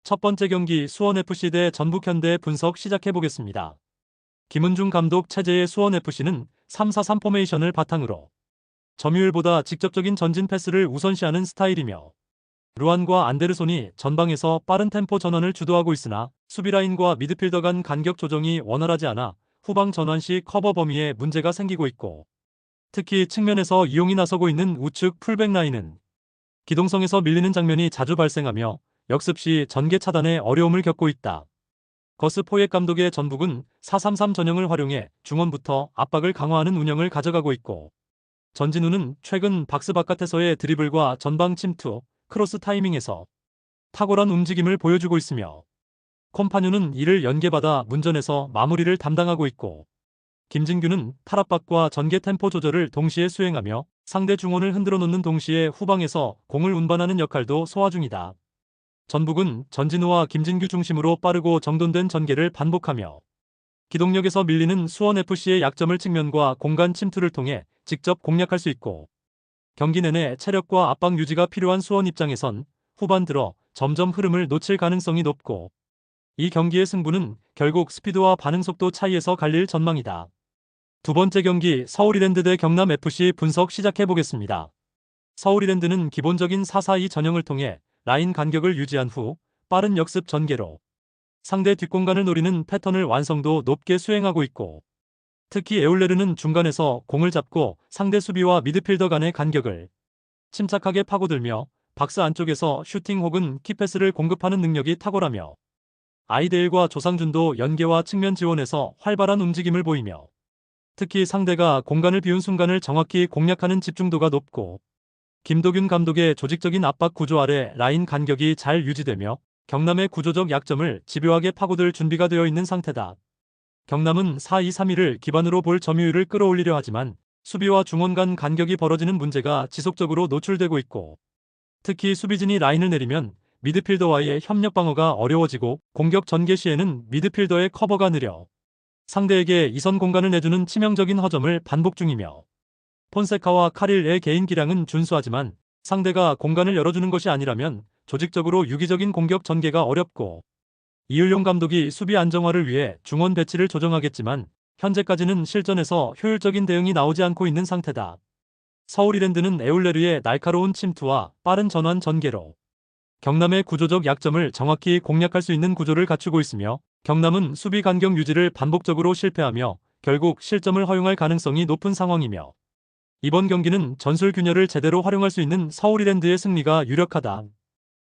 첫 번째 경기 수원FC 대 전북현대 분석 시작해보겠습니다. 김은중 감독 체제의 수원FC는 3-4-3 포메이션을 바탕으로 점유율보다 직접적인 전진 패스를 우선시하는 스타일이며 루안과 안데르손이 전방에서 빠른 템포 전환을 주도하고 있으나 수비라인과 미드필더 간 간격 조정이 원활하지 않아 후방 전환 시 커버 범위에 문제가 생기고 있고, 특히 측면에서 이용이 나서고 있는 우측 풀백 라인은 기동성에서 밀리는 장면이 자주 발생하며 역습 시 전개 차단에 어려움을 겪고 있다. 거스 포옙 감독의 전북은 4-3-3 전형을 활용해 중원부터 압박을 강화하는 운영을 가져가고 있고, 전진우는 최근 박스 바깥에서의 드리블과 전방 침투, 크로스 타이밍에서 탁월한 움직임을 보여주고 있으며, 콤파뉴는 이를 연계받아 문전에서 마무리를 담당하고 있고, 김진규는 탈압박과 전개 템포 조절을 동시에 수행하며 상대 중원을 흔들어 놓는 동시에 후방에서 공을 운반하는 역할도 소화 중이다. 전북은 전진우와 김진규 중심으로 빠르고 정돈된 전개를 반복하며 기동력에서 밀리는 수원FC의 약점을 측면과 공간 침투를 통해 직접 공략할 수 있고, 경기 내내 체력과 압박 유지가 필요한 수원 입장에선 후반 들어 점점 흐름을 놓칠 가능성이 높고, 이 경기의 승부는 결국 스피드와 반응 속도 차이에서 갈릴 전망이다. 두 번째 경기 서울이랜드 대 경남FC 분석 시작해보겠습니다. 서울이랜드는 기본적인 4-4-2 전형을 통해 라인 간격을 유지한 후 빠른 역습 전개로 상대 뒷공간을 노리는 패턴을 완성도 높게 수행하고 있고, 특히 에울레르는 중간에서 공을 잡고 상대 수비와 미드필더 간의 간격을 침착하게 파고들며 박스 안쪽에서 슈팅 혹은 키패스를 공급하는 능력이 탁월하며, 아이데일과 조상준도 연계와 측면 지원에서 활발한 움직임을 보이며, 특히 상대가 공간을 비운 순간을 정확히 공략하는 집중도가 높고, 김도균 감독의 조직적인 압박 구조 아래 라인 간격이 잘 유지되며 경남의 구조적 약점을 집요하게 파고들 준비가 되어 있는 상태다. 경남은 4-2-3-1을 기반으로 볼 점유율을 끌어올리려 하지만 수비와 중원 간 간격이 벌어지는 문제가 지속적으로 노출되고 있고, 특히 수비진이 라인을 내리면 미드필더와의 협력 방어가 어려워지고 공격 전개 시에는 미드필더의 커버가 느려 상대에게 이선 공간을 내주는 치명적인 허점을 반복 중이며, 폰세카와 카릴의 개인 기량은 준수하지만 상대가 공간을 열어주는 것이 아니라면 조직적으로 유기적인 공격 전개가 어렵고, 이을용 감독이 수비 안정화를 위해 중원 배치를 조정하겠지만 현재까지는 실전에서 효율적인 대응이 나오지 않고 있는 상태다. 서울이랜드는 에울레르의 날카로운 침투와 빠른 전환 전개로 경남의 구조적 약점을 정확히 공략할 수 있는 구조를 갖추고 있으며, 경남은 수비 간격 유지를 반복적으로 실패하며 결국 실점을 허용할 가능성이 높은 상황이며, 이번 경기는 전술 균열을 제대로 활용할 수 있는 서울이랜드의 승리가 유력하다.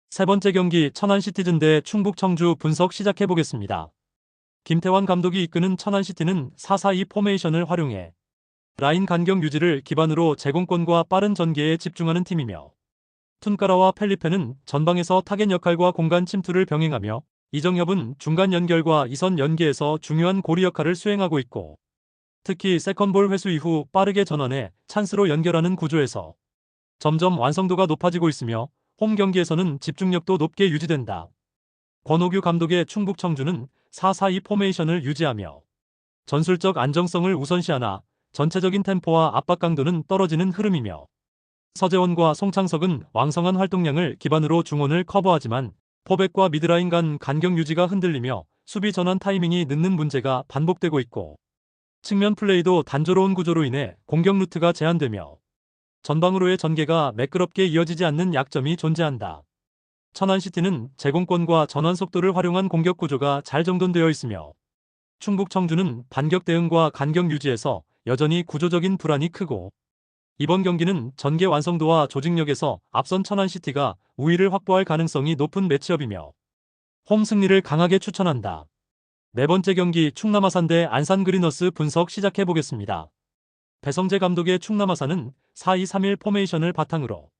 세 번째 경기 천안시티즌 대 충북 청주 분석 시작해보겠습니다. 김태환 감독이 이끄는 천안시티는 4-4-2 포메이션을 활용해 라인 간격 유지를 기반으로 제공권과 빠른 전개에 집중하는 팀이며, 툰까라와 펠리페는 전방에서 타겟 역할과 공간 침투를 병행하며 이정협은 중간 연결과 이선 연계에서 중요한 고리 역할을 수행하고 있고, 특히 세컨볼 회수 이후 빠르게 전환해 찬스로 연결하는 구조에서 점점 완성도가 높아지고 있으며 홈 경기에서는 집중력도 높게 유지된다. 권오규 감독의 충북 청주는 4-4-2 포메이션을 유지하며 전술적 안정성을 우선시하나 전체적인 템포와 압박 강도는 떨어지는 흐름이며, 서재원과 송창석은 왕성한 활동량을 기반으로 중원을 커버하지만 포백과 미드라인 간 간격 유지가 흔들리며 수비 전환 타이밍이 늦는 문제가 반복되고 있고, 측면 플레이도 단조로운 구조로 인해 공격 루트가 제한되며 전방으로의 전개가 매끄럽게 이어지지 않는 약점이 존재한다. 천안시티는 제공권과 전환 속도를 활용한 공격 구조가 잘 정돈되어 있으며, 충북 청주는 반격 대응과 간격 유지에서 여전히 구조적인 불안이 크고, 이번 경기는 전개 완성도와 조직력에서 앞선 천안시티가 우위를 확보할 가능성이 높은 매치업이며 홈 승리를 강하게 추천한다. 네 번째 경기 충남 아산 대 안산 그리너스 분석 시작해보겠습니다. 배성재 감독의 충남 아산은 4-2-3-1 포메이션을 바탕으로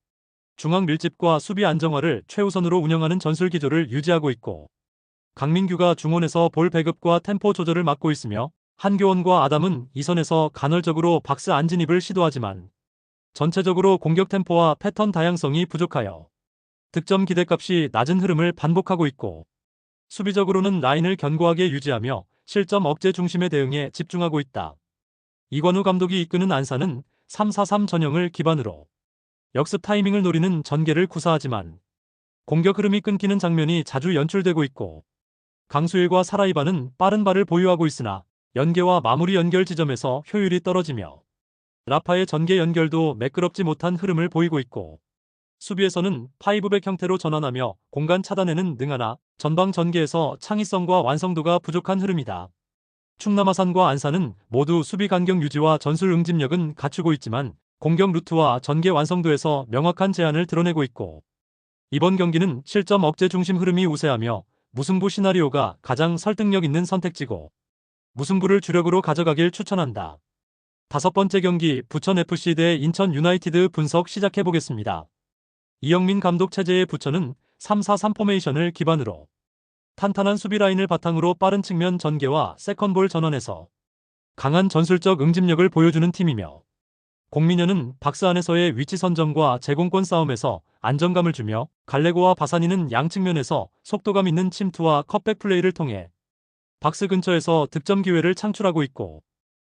중앙 밀집과 수비 안정화를 최우선으로 운영하는 전술 기조를 유지하고 있고, 강민규가 중원에서 볼 배급과 템포 조절을 맡고 있으며 한교원과 아담은 이선에서 간헐적으로 박스 안진입을 시도하지만 전체적으로 공격 템포와 패턴 다양성이 부족하여 득점 기대값이 낮은 흐름을 반복하고 있고, 수비적으로는 라인을 견고하게 유지하며 실점 억제 중심의 대응에 집중하고 있다. 이관우 감독이 이끄는 안산은 3-4-3 전형을 기반으로 역습 타이밍을 노리는 전개를 구사하지만 공격 흐름이 끊기는 장면이 자주 연출되고 있고 강수일과 사라이바는 빠른 발을 보유하고 있으나 연계와 마무리 연결 지점에서 효율이 떨어지며 라파의 전개 연결도 매끄럽지 못한 흐름을 보이고 있고 수비에서는 파이브백 형태로 전환하며 공간 차단에는 능하나 전방 전개에서 창의성과 완성도가 부족한 흐름이다. 충남 아산과 안산은 모두 수비 간격 유지와 전술 응집력은 갖추고 있지만 공격 루트와 전개 완성도에서 명확한 제한을 드러내고 있고 이번 경기는 실점 억제 중심 흐름이 우세하며 무승부 시나리오가 가장 설득력 있는 선택지고 무승부를 주력으로 가져가길 추천한다. 다섯 번째 경기 부천FC 대 인천 유나이티드 분석 시작해보겠습니다. 이영민 감독 체제의 부천은 3-4-3 포메이션을 기반으로 탄탄한 수비 라인을 바탕으로 빠른 측면 전개와 세컨볼 전환에서 강한 전술적 응집력을 보여주는 팀이며 공민현은 박스 안에서의 위치 선점과 제공권 싸움에서 안정감을 주며 갈레고와 바사니는 양측면에서 속도감 있는 침투와 컷백 플레이를 통해 박스 근처에서 득점 기회를 창출하고 있고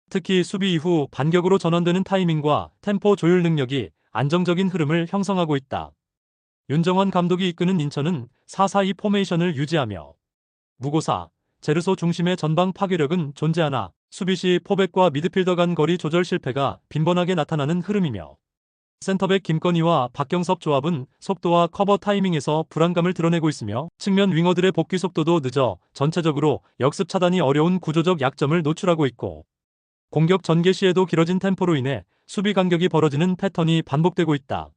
특히 수비 이후 반격으로 전환되는 타이밍과 템포 조율 능력이 안정적인 흐름을 형성하고 있다. 윤정환 감독이 이끄는 인천은 4-4-2 포메이션을 유지하며 무고사, 제르소 중심의 전방 파괴력은 존재하나 수비 시 포백과 미드필더 간 거리 조절 실패가 빈번하게 나타나는 흐름이며 센터백 김건희와 박경섭 조합은 속도와 커버 타이밍에서 불안감을 드러내고 있으며 측면 윙어들의 복귀 속도도 늦어 전체적으로 역습 차단이 어려운 구조적 약점을 노출하고 있고 공격 전개 시에도 길어진 템포로 인해 수비 간격이 벌어지는 패턴이 반복되고 있다.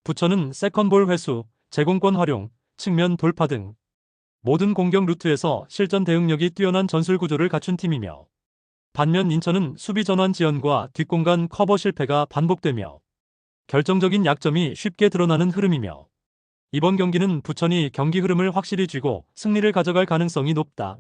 부천은 세컨볼 회수, 제공권 활용, 측면 돌파 등 모든 공격 루트에서 실전 대응력이 뛰어난 전술 구조를 갖춘 팀이며 반면 인천은 수비 전환 지연과 뒷공간 커버 실패가 반복되며 결정적인 약점이 쉽게 드러나는 흐름이며 이번 경기는 부천이 경기 흐름을 확실히 쥐고 승리를 가져갈 가능성이 높다.